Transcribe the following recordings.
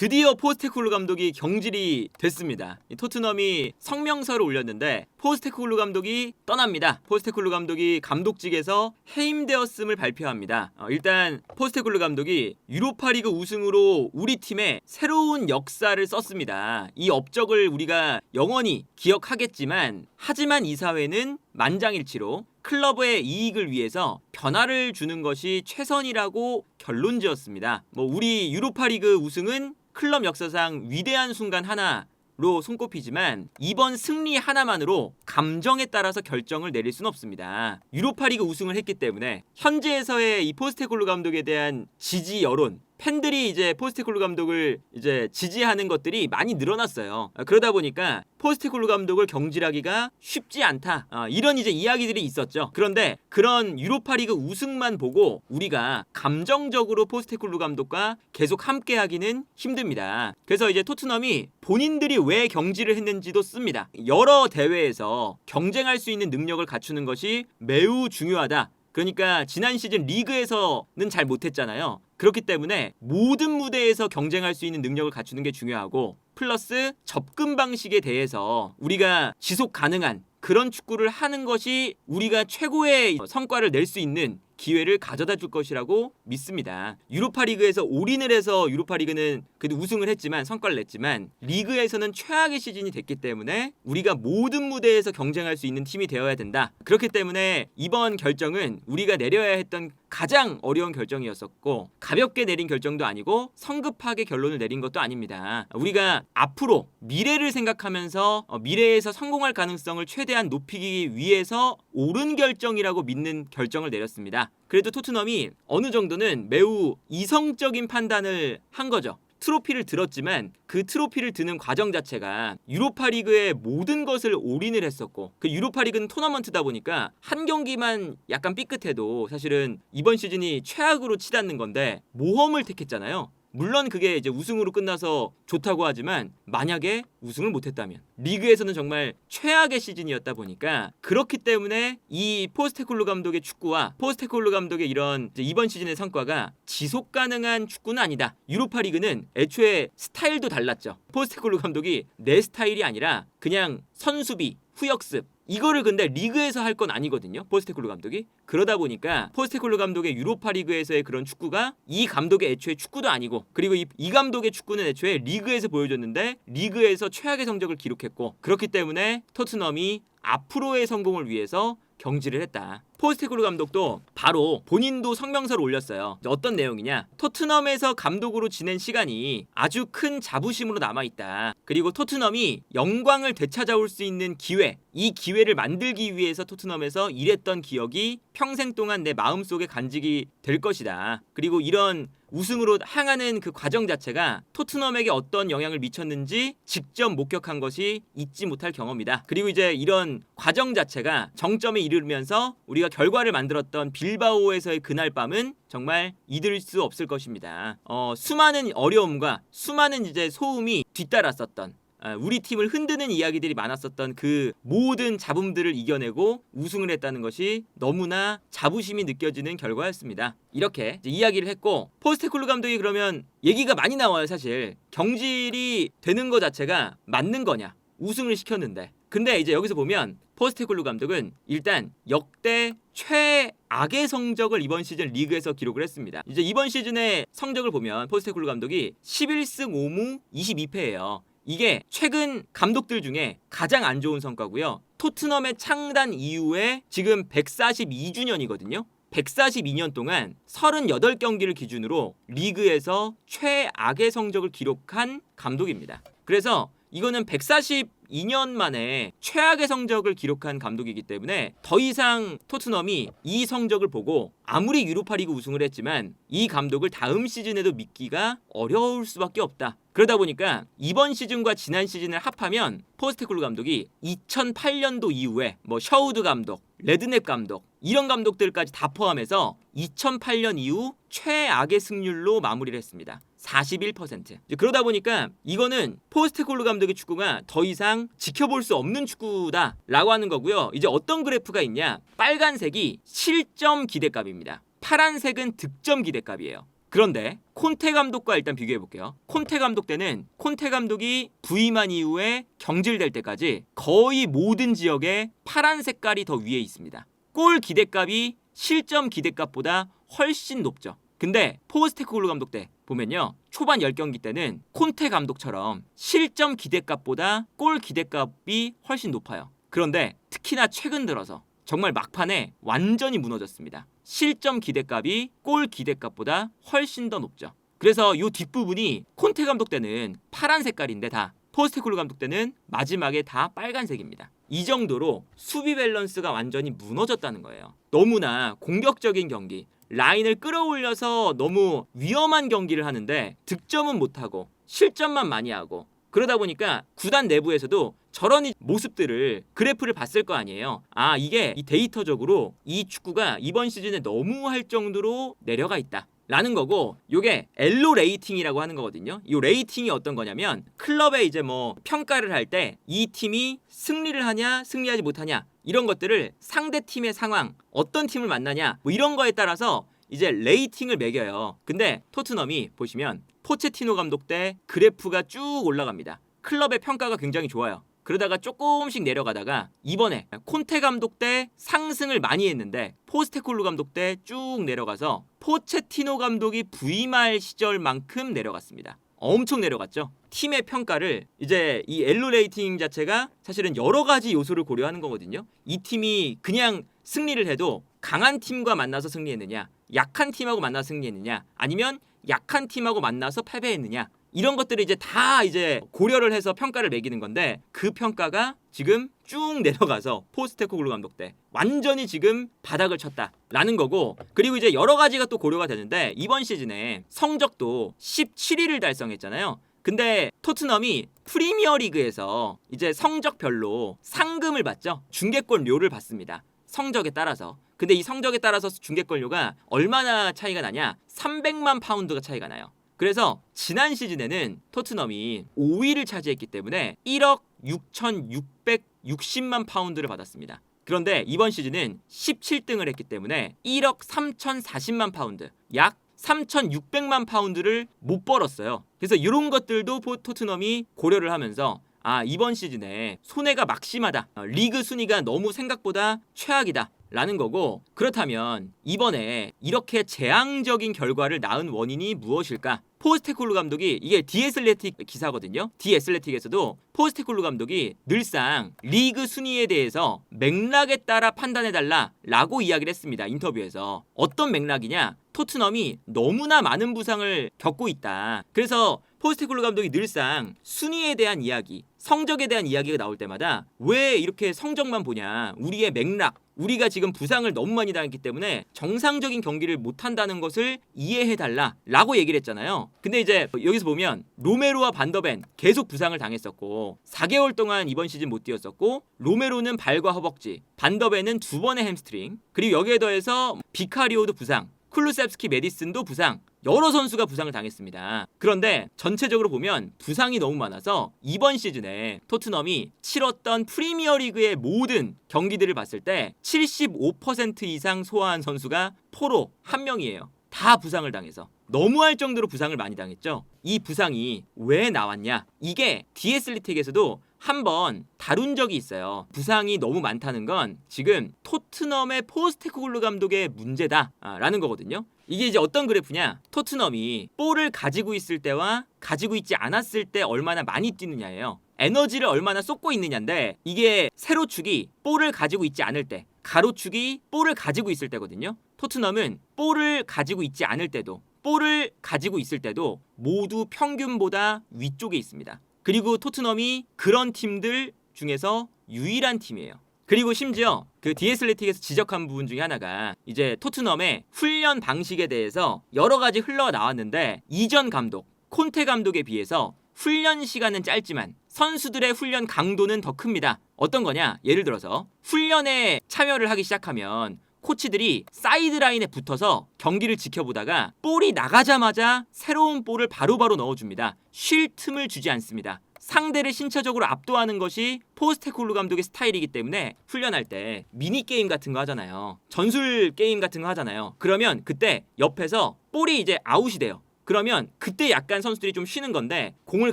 드디어 포스테코글루 감독이 경질이 됐습니다. 토트넘이 성명서를 올렸는데 포스테코글루 감독이 떠납니다. 포스테코글루 감독이 감독직에서 해임되었음을 발표합니다. 일단 포스테코글루 감독이 유로파리그 우승으로 우리 팀에 새로운 역사를 썼습니다. 이 업적을 우리가 영원히 기억하겠지만 하지만 이 사회는 만장일치로 클럽의 이익을 위해서 변화를 주는 것이 최선이라고 결론지었습니다. 우리 유로파리그 우승은 클럽 역사상 위대한 순간 하나로 손꼽히지만 이번 승리 하나만으로 감정에 따라서 결정을 내릴 수는 없습니다. 유로파리그 우승을 했기 때문에 현지에서의 이 포스테코글루 감독에 대한 지지 여론, 팬들이 이제 포스테코글루 감독을 이제 지지하는 것들이 많이 늘어났어요. 그러다 보니까 포스테코글루 감독을 경질하기가 쉽지 않다. 이런 이제 이야기들이 있었죠. 그런데 그런 유로파리그 우승만 보고 우리가 감정적으로 포스테코글루 감독과 계속 함께하기는 힘듭니다. 그래서 이제 토트넘이 본인들이 왜 경질을 했는지도 씁니다. 여러 대회에서 경쟁할 수 있는 능력을 갖추는 것이 매우 중요하다. 그러니까 지난 시즌 리그에서는 잘 못했잖아요. 그렇기 때문에 모든 무대에서 경쟁할 수 있는 능력을 갖추는 게 중요하고 플러스 접근 방식에 대해서 우리가 지속 가능한 그런 축구를 하는 것이 우리가 최고의 성과를 낼 수 있는 기회를 가져다 줄 것이라고 믿습니다. 유로파리그에서 올인을 해서 유로파리그는 그래도 우승을 했지만 성과를 냈지만 리그에서는 최악의 시즌이 됐기 때문에 우리가 모든 무대에서 경쟁할 수 있는 팀이 되어야 된다. 그렇기 때문에 이번 결정은 우리가 내려야 했던 가장 어려운 결정이었었고 가볍게 내린 결정도 아니고 성급하게 결론을 내린 것도 아닙니다. 우리가 앞으로 미래를 생각하면서 미래에서 성공할 가능성을 최대한 높이기 위해서 옳은 결정이라고 믿는 결정을 내렸습니다. 그래도 토트넘이 어느 정도는 매우 이성적인 판단을 한 거죠. 트로피를 들었지만 그 트로피를 드는 과정 자체가 유로파리그의 모든 것을 올인을 했었고 그 유로파리그는 토너먼트다 보니까 한 경기만 약간 삐끗해도 사실은 이번 시즌이 최악으로 치닫는 건데 모험을 택했잖아요. 물론 그게 이제 우승으로 끝나서 좋다고 하지만 만약에 우승을 못했다면 리그에서는 정말 최악의 시즌이었다 보니까 그렇기 때문에 이 포스테코글루 감독의 축구와 포스테코글루 감독의 이런 이번 시즌의 성과가 지속 가능한 축구는 아니다. 유로파리그는 애초에 스타일도 달랐죠. 포스테코글루 감독이 내 스타일이 아니라 그냥 선수비, 후역습 이거를 근데 리그에서 할 건 아니거든요. 포스테코글루 감독이. 그러다 보니까 포스테코글루 감독의 유로파리그에서의 그런 축구가 이 감독의 애초에 축구도 아니고 그리고 이 감독의 축구는 애초에 리그에서 보여줬는데 리그에서 최악의 성적을 기록했고 그렇기 때문에 토트넘이 앞으로의 성공을 위해서 경질을 했다. 포스테코글루 감독도 바로 본인도 성명서를 올렸어요. 어떤 내용이냐? 토트넘에서 감독으로 지낸 시간이 아주 큰 자부심으로 남아있다. 그리고 토트넘이 영광을 되찾아올 수 있는 기회, 이 기회를 만들기 위해서 토트넘에서 일했던 기억이 평생 동안 내 마음속에 간직이 될 것이다. 그리고 이런 우승으로 향하는 그 과정 자체가 토트넘에게 어떤 영향을 미쳤는지 직접 목격한 것이 잊지 못할 경험이다. 그리고 이제 이런 과정 자체가 정점에 이르면서 우리가 결과를 만들었던 빌바오에서의 그날 밤은 정말 잊을 수 없을 것입니다. 수많은 어려움과 수많은 이제 소음이 뒤따랐었던 우리 팀을 흔드는 이야기들이 많았었던 그 모든 잡음들을 이겨내고 우승을 했다는 것이 너무나 자부심이 느껴지는 결과였습니다. 이렇게 이제 이야기를 했고 포스테코글루 감독이 그러면 얘기가 많이 나와요. 사실 경질이 되는 것 자체가 맞는 거냐, 우승을 시켰는데. 근데 이제 여기서 보면 포스테코글루 감독은 일단 역대 최악의 성적을 이번 시즌 리그에서 기록을 했습니다. 이제 이번 시즌의 성적을 보면 포스테코글루 감독이 11승 5무 22패예요. 이게 최근 감독들 중에 가장 안 좋은 성과고요. 토트넘의 창단 이후에 지금 142주년이거든요. 142년 동안 38경기를 기준으로 리그에서 최악의 성적을 기록한 감독입니다. 그래서 이거는 142년 만에 최악의 성적을 기록한 감독이기 때문에 더 이상 토트넘이 이 성적을 보고 아무리 유로파리그 우승을 했지만 이 감독을 다음 시즌에도 믿기가 어려울 수밖에 없다. 그러다 보니까 이번 시즌과 지난 시즌을 합하면 포스테코글루 감독이 2008년도 이후에 셔우드 감독, 레드넵 감독 이런 감독들까지 다 포함해서 2008년 이후 최악의 승률로 마무리를 했습니다. 41%. 그러다 보니까 이거는 포스테코글루 감독의 축구가 더 이상 지켜볼 수 없는 축구다라고 하는 거고요. 이제 어떤 그래프가 있냐? 빨간색이 실점 기대값입니다. 파란색은 득점 기대값이에요. 그런데 콘테 감독과 일단 비교해 볼게요. 콘테 감독 때는 콘테 감독이 부임한 이후에 경질될 때까지 거의 모든 지역에 파란 색깔이 더 위에 있습니다. 골 기대값이 실점 기대값보다 훨씬 높죠. 근데 포스테코글루 감독 때 보면요, 초반 10경기 때는 콘테 감독처럼 실점 기대값보다 골 기대값이 훨씬 높아요. 그런데 특히나 최근 들어서 정말 막판에 완전히 무너졌습니다. 실점 기대값이 골 기대값보다 훨씬 더 높죠. 그래서 이 뒷부분이 콘테 감독 때는 파란 색깔인데 다 포스테코글루 감독 때는 마지막에 다 빨간색입니다. 이 정도로 수비 밸런스가 완전히 무너졌다는 거예요. 너무나 공격적인 경기, 라인을 끌어올려서 너무 위험한 경기를 하는데 득점은 못하고 실점만 많이 하고, 그러다 보니까 구단 내부에서도 저런 모습들을 그래프를 봤을 거 아니에요. 아, 이게 이 데이터적으로 이 축구가 이번 시즌에 너무 할 정도로 내려가 있다 라는 거고, 요게 엘로 레이팅이라고 하는 거거든요. 이 레이팅이 어떤 거냐면 클럽에 이제 뭐 평가를 할 때 이 팀이 승리를 하냐 승리하지 못하냐 이런 것들을 상대 팀의 상황, 어떤 팀을 만나냐 뭐 이런 거에 따라서 이제 레이팅을 매겨요. 근데 토트넘이 보시면 포체티노 감독 때 그래프가 쭉 올라갑니다. 클럽의 평가가 굉장히 좋아요. 그러다가 조금씩 내려가다가 이번에 콘테 감독 때 상승을 많이 했는데 포스테코글루 감독 때 쭉 내려가서 포체티노 감독이 부임할 시절만큼 내려갔습니다. 엄청 내려갔죠. 팀의 평가를 이제 이 엘로 레이팅 자체가 사실은 여러 가지 요소를 고려하는 거거든요. 이 팀이 그냥 승리를 해도 강한 팀과 만나서 승리했느냐, 약한 팀하고 만나서 승리했느냐, 아니면 약한 팀하고 만나서 패배했느냐, 이런 것들을 이제 다 이제 고려를 해서 평가를 매기는 건데, 그 평가가 지금 쭉 내려가서 포스테코글루 감독 때 완전히 지금 바닥을 쳤다라는 거고, 그리고 이제 여러 가지가 또 고려가 되는데 이번 시즌에 성적도 17위를 달성했잖아요. 근데 토트넘이 프리미어리그에서 이제 성적별로 상금을 받죠. 중계권료를 받습니다. 성적에 따라서. 근데 이 성적에 따라서 중계권료가 얼마나 차이가 나냐? 300만 파운드가 차이가 나요. 그래서 지난 시즌에는 토트넘이 5위를 차지했기 때문에 1억 6,660만 파운드를 받았습니다. 그런데 이번 시즌은 17등을 했기 때문에 1억 3,040만 파운드, 약 3,600만 파운드를 못 벌었어요. 그래서 이런 것들도 토트넘이 고려를 하면서 아, 이번 시즌에 손해가 막심하다, 리그 순위가 너무 생각보다 최악이다 라는 거고, 그렇다면 이번에 이렇게 재앙적인 결과를 낳은 원인이 무엇일까? 포스테코글루 감독이, 이게 디애슬레틱 기사거든요. 디애슬레틱에서도 포스테코글루 감독이 늘상 리그 순위에 대해서 맥락에 따라 판단해달라 라고 이야기를 했습니다. 인터뷰에서. 어떤 맥락이냐? 토트넘이 너무나 많은 부상을 겪고 있다. 그래서 포스테코글루 감독이 늘상 순위에 대한 이야기, 성적에 대한 이야기가 나올 때마다 왜 이렇게 성적만 보냐, 우리의 맥락, 우리가 지금 부상을 너무 많이 당했기 때문에 정상적인 경기를 못한다는 것을 이해해달라 라고 얘기를 했잖아요. 근데 이제 여기서 보면 로메로와 반더벤 계속 부상을 당했었고 4개월 동안 이번 시즌 못 뛰었었고, 로메로는 발과 허벅지, 반더벤은 2번의 햄스트링, 그리고 여기에 더해서 비카리오도 부상, 쿨루셉스키 메디슨도 부상, 여러 선수가 부상을 당했습니다. 그런데 전체적으로 보면 부상이 너무 많아서 이번 시즌에 토트넘이 치렀던 프리미어리그의 모든 경기들을 봤을 때 75% 이상 소화한 선수가 포로 1명이에요. 다 부상을 당해서 너무할 정도로 부상을 많이 당했죠. 이 부상이 왜 나왔냐? 이게 디애슬레틱에서도 한번 다룬 적이 있어요. 부상이 너무 많다는 건 지금 토트넘의 포스테코글루 감독의 문제다라는 거거든요. 이게 이제 어떤 그래프냐? 토트넘이 볼을 가지고 있을 때와 가지고 있지 않았을 때 얼마나 많이 뛰느냐예요. 에너지를 얼마나 쏟고 있느냐인데, 이게 세로축이 볼을 가지고 있지 않을 때, 가로축이 볼을 가지고 있을 때거든요. 토트넘은 볼을 가지고 있지 않을 때도, 볼을 가지고 있을 때도 모두 평균보다 위쪽에 있습니다. 그리고 토트넘이 그런 팀들 중에서 유일한 팀이에요. 그리고 심지어 그 디애슬레틱에서 지적한 부분 중에 하나가 이제 토트넘의 훈련 방식에 대해서 여러 가지 흘러나왔는데, 이전 감독 콘테 감독에 비해서 훈련 시간은 짧지만 선수들의 훈련 강도는 더 큽니다. 어떤 거냐? 예를 들어서 훈련에 참여를 하기 시작하면 코치들이 사이드라인에 붙어서 경기를 지켜보다가 볼이 나가자마자 새로운 볼을 바로바로 넣어줍니다. 쉴 틈을 주지 않습니다. 상대를 신체적으로 압도하는 것이 포스테코글루 감독의 스타일이기 때문에 훈련할 때 미니게임 같은 거 하잖아요. 전술 게임 같은 거 하잖아요. 그러면 그때 옆에서 볼이 이제 아웃이 돼요. 그러면 그때 약간 선수들이 좀 쉬는 건데 공을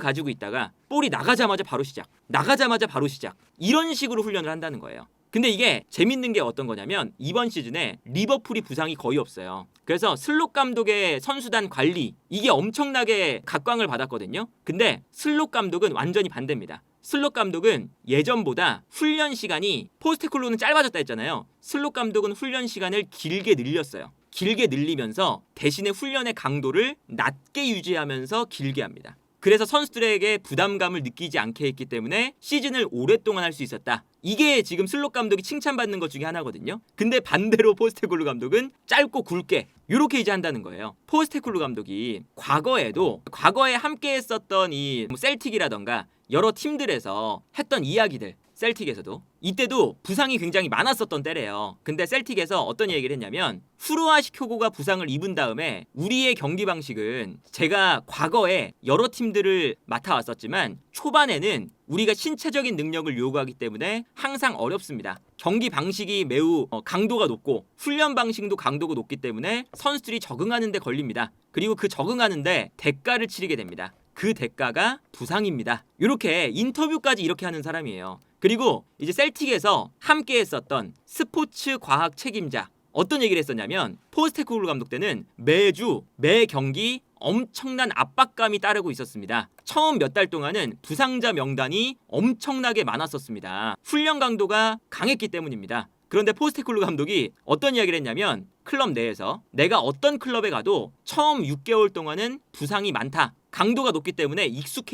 가지고 있다가 볼이 나가자마자 바로 시작. 나가자마자 바로 시작. 이런 식으로 훈련을 한다는 거예요. 근데 이게 재밌는 게 어떤 거냐면 이번 시즌에 리버풀이 부상이 거의 없어요. 그래서 슬롯 감독의 선수단 관리 이게 엄청나게 각광을 받았거든요. 근데 슬롯 감독은 완전히 반대입니다. 슬롯 감독은 예전보다 훈련 시간이 포스테코글루는 짧아졌다 했잖아요. 슬롯 감독은 훈련 시간을 길게 늘렸어요. 길게 늘리면서 대신에 훈련의 강도를 낮게 유지하면서 길게 합니다. 그래서 선수들에게 부담감을 느끼지 않게 했기 때문에 시즌을 오랫동안 할 수 있었다. 이게 지금 슬롯 감독이 칭찬받는 것 중에 하나거든요. 근데 반대로 포스테코글루 감독은 짧고 굵게 이렇게 이제 한다는 거예요. 포스테코글루 감독이 과거에 함께 했었던 이 셀틱이라던가 여러 팀들에서 했던 이야기들, 셀틱에서도 이때도 부상이 굉장히 많았었던 때래요. 근데 셀틱에서 어떤 얘기를 했냐면 후르아시코고가 부상을 입은 다음에 우리의 경기 방식은 제가 과거에 여러 팀들을 맡아왔었지만 초반에는 우리가 신체적인 능력을 요구하기 때문에 항상 어렵습니다. 경기 방식이 매우 강도가 높고 훈련 방식도 강도가 높기 때문에 선수들이 적응하는 데 걸립니다. 그리고 그 적응하는데 대가를 치르게 됩니다. 그 대가가 부상입니다. 이렇게 인터뷰까지 이렇게 하는 사람이에요. 그리고 이제 셀틱에서 함께 했었던 스포츠 과학 책임자 어떤 얘기를 했었냐면 포스테코글루 감독 때는 매주 매 경기 엄청난 압박감이 따르고 있었습니다. 처음 몇 달 동안은 부상자 명단이 엄청나게 많았었습니다. 훈련 강도가 강했기 때문입니다. 그런데 포스테코글루 감독이 어떤 이야기를 했냐면 클럽 내에서 내가 어떤 클럽에 가도 처음 6개월 동안은 부상이 많다. 강도가 높기 때문에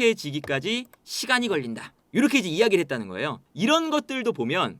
익숙해지기까지 시간이 걸린다. 이렇게 이제 이야기를 했다는 거예요. 이런 것들도 보면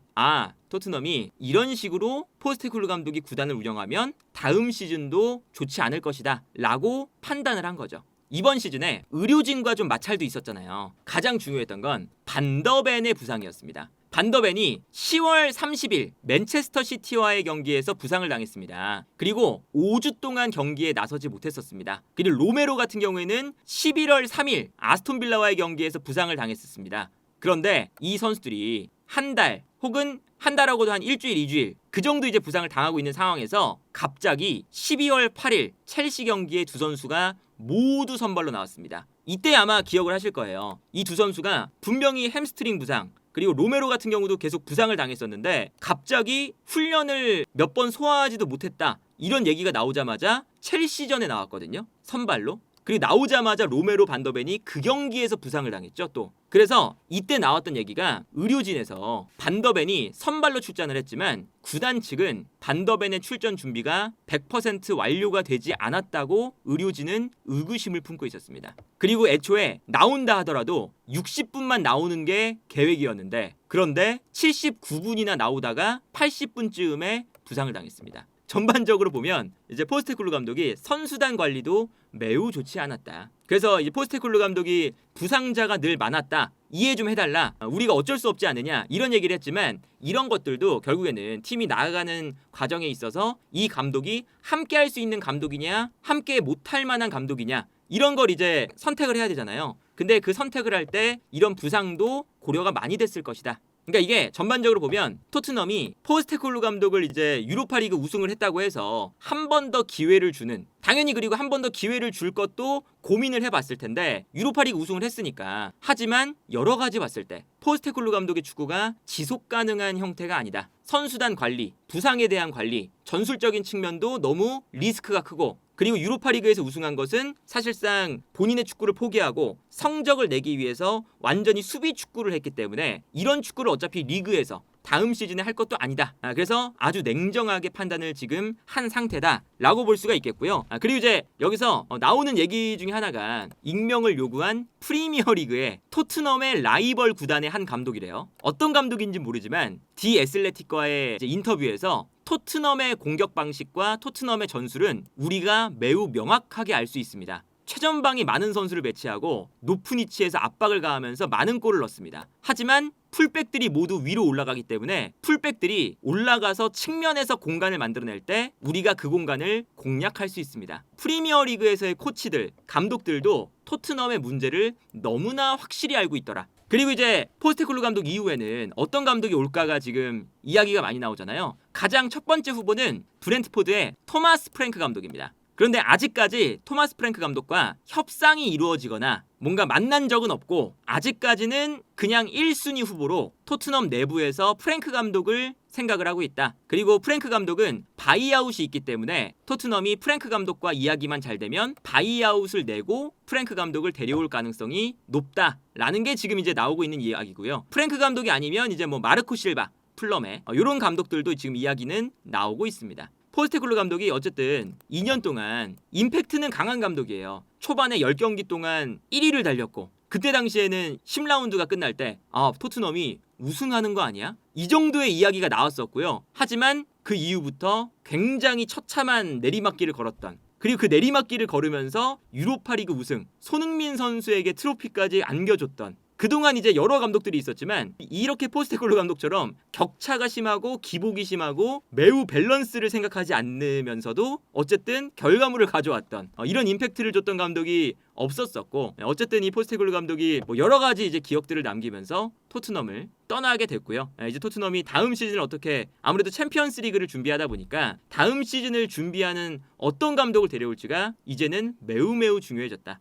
토트넘이 이런 식으로 포스테코글루 감독이 구단을 운영하면 다음 시즌도 좋지 않을 것이다 라고 판단을 한 거죠. 이번 시즌에 의료진과 좀 마찰도 있었잖아요. 가장 중요했던 건 반더벤의 부상이었습니다. 반더벤이 10월 30일 맨체스터 시티와의 경기에서 부상을 당했습니다. 그리고 5주 동안 경기에 나서지 못했었습니다. 그리고 로메로 같은 경우에는 11월 3일 아스톤 빌라와의 경기에서 부상을 당했었습니다. 그런데 이 선수들이 한 달 혹은 한 달하고도 한 일주일, 2주일 그 정도 이제 부상을 당하고 있는 상황에서 갑자기 12월 8일 첼시 경기에 두 선수가 모두 선발로 나왔습니다. 이때 아마 기억을 하실 거예요. 이 두 선수가 분명히 햄스트링 부상 그리고 로메로 같은 경우도 계속 부상을 당했었는데 갑자기 훈련을 몇 번 소화하지도 못했다. 이런 얘기가 나오자마자 첼시전에 나왔거든요. 선발로. 그리고 나오자마자 로메로 반더벤이 그 경기에서 부상을 당했죠. 또 그래서 이때 나왔던 얘기가 의료진에서 반더벤이 선발로 출전을 했지만 구단 측은 반더벤의 출전 준비가 100% 완료가 되지 않았다고 의료진은 의구심을 품고 있었습니다. 그리고 애초에 나온다 하더라도 60분만 나오는 게 계획이었는데 그런데 79분이나 나오다가 80분쯤에 부상을 당했습니다. 전반적으로 보면 이제 포스테코글루 감독이 선수단 관리도 매우 좋지 않았다. 그래서 이제 포스테코글루 감독이 부상자가 늘 많았다. 이해 좀 해달라. 우리가 어쩔 수 없지 않느냐. 이런 얘기를 했지만 이런 것들도 결국에는 팀이 나아가는 과정에 있어서 이 감독이 함께 할 수 있는 감독이냐 함께 못할 만한 감독이냐 이런 걸 이제 선택을 해야 되잖아요. 근데 그 선택을 할 때 이런 부상도 고려가 많이 됐을 것이다. 그러니까 이게 전반적으로 보면 토트넘이 포스테코글루 감독을 이제 유로파리그 우승을 했다고 해서 한 번 더 기회를 주는 당연히 그리고 한 번 더 기회를 줄 것도 고민을 해봤을 텐데 유로파리그 우승을 했으니까 하지만 여러 가지 봤을 때 포스테코글루 감독의 축구가 지속 가능한 형태가 아니다. 선수단 관리, 부상에 대한 관리, 전술적인 측면도 너무 리스크가 크고 그리고 유로파리그에서 우승한 것은 사실상 본인의 축구를 포기하고 성적을 내기 위해서 완전히 수비 축구를 했기 때문에 이런 축구를 어차피 리그에서 다음 시즌에 할 것도 아니다. 그래서 아주 냉정하게 판단을 지금 한 상태다라고 볼 수가 있겠고요. 그리고 이제 여기서 나오는 얘기 중에 하나가 익명을 요구한 프리미어리그의 토트넘의 라이벌 구단의 한 감독이래요. 어떤 감독인지 모르지만 디 애슬레틱과의 인터뷰에서 토트넘의 공격 방식과 토트넘의 전술은 우리가 매우 명확하게 알 수 있습니다. 최전방이 많은 선수를 배치하고 높은 위치에서 압박을 가하면서 많은 골을 넣습니다. 하지만 풀백들이 모두 위로 올라가기 때문에 풀백들이 올라가서 측면에서 공간을 만들어낼 때 우리가 그 공간을 공략할 수 있습니다. 프리미어리그에서의 코치들, 감독들도 토트넘의 문제를 너무나 확실히 알고 있더라. 그리고 이제 포스테코글루 감독 이후에는 어떤 감독이 올까가 지금 이야기가 많이 나오잖아요. 가장 첫 번째 후보는 브렌트포드의 토마스 프랭크 감독입니다. 그런데 아직까지 토마스 프랭크 감독과 협상이 이루어지거나 뭔가 만난 적은 없고 아직까지는 그냥 1순위 후보로 토트넘 내부에서 프랭크 감독을 생각을 하고 있다. 그리고 프랭크 감독은 바이아웃이 있기 때문에 토트넘이 프랭크 감독과 이야기만 잘 되면 바이아웃을 내고 프랭크 감독을 데려올 가능성이 높다라는 게 지금 이제 나오고 있는 이야기고요. 프랭크 감독이 아니면 이제 뭐 마르코 실바, 플럼에 이런 감독들도 지금 이야기는 나오고 있습니다. 포스테코글루 감독이 어쨌든 2년 동안 임팩트는 강한 감독이에요. 초반에 10경기 동안 1위를 달렸고 그때 당시에는 10라운드가 끝날 때 토트넘이 우승하는 거 아니야? 이 정도의 이야기가 나왔었고요. 하지만 그 이후부터 굉장히 처참한 내리막길을 걸었던, 그리고 그 내리막길을 걸으면서 유로파리그 우승, 손흥민 선수에게 트로피까지 안겨줬던, 그동안 이제 여러 감독들이 있었지만 이렇게 포스테코글루 감독처럼 격차가 심하고 기복이 심하고 매우 밸런스를 생각하지 않으면서도 어쨌든 결과물을 가져왔던 이런 임팩트를 줬던 감독이 없었었고, 어쨌든 이 포스테코글루 감독이 뭐 여러 가지 이제 기억들을 남기면서 토트넘을 떠나게 됐고요. 이제 토트넘이 다음 시즌을 어떻게, 아무래도 챔피언스 리그를 준비하다 보니까 다음 시즌을 준비하는 어떤 감독을 데려올지가 이제는 매우 중요해졌다.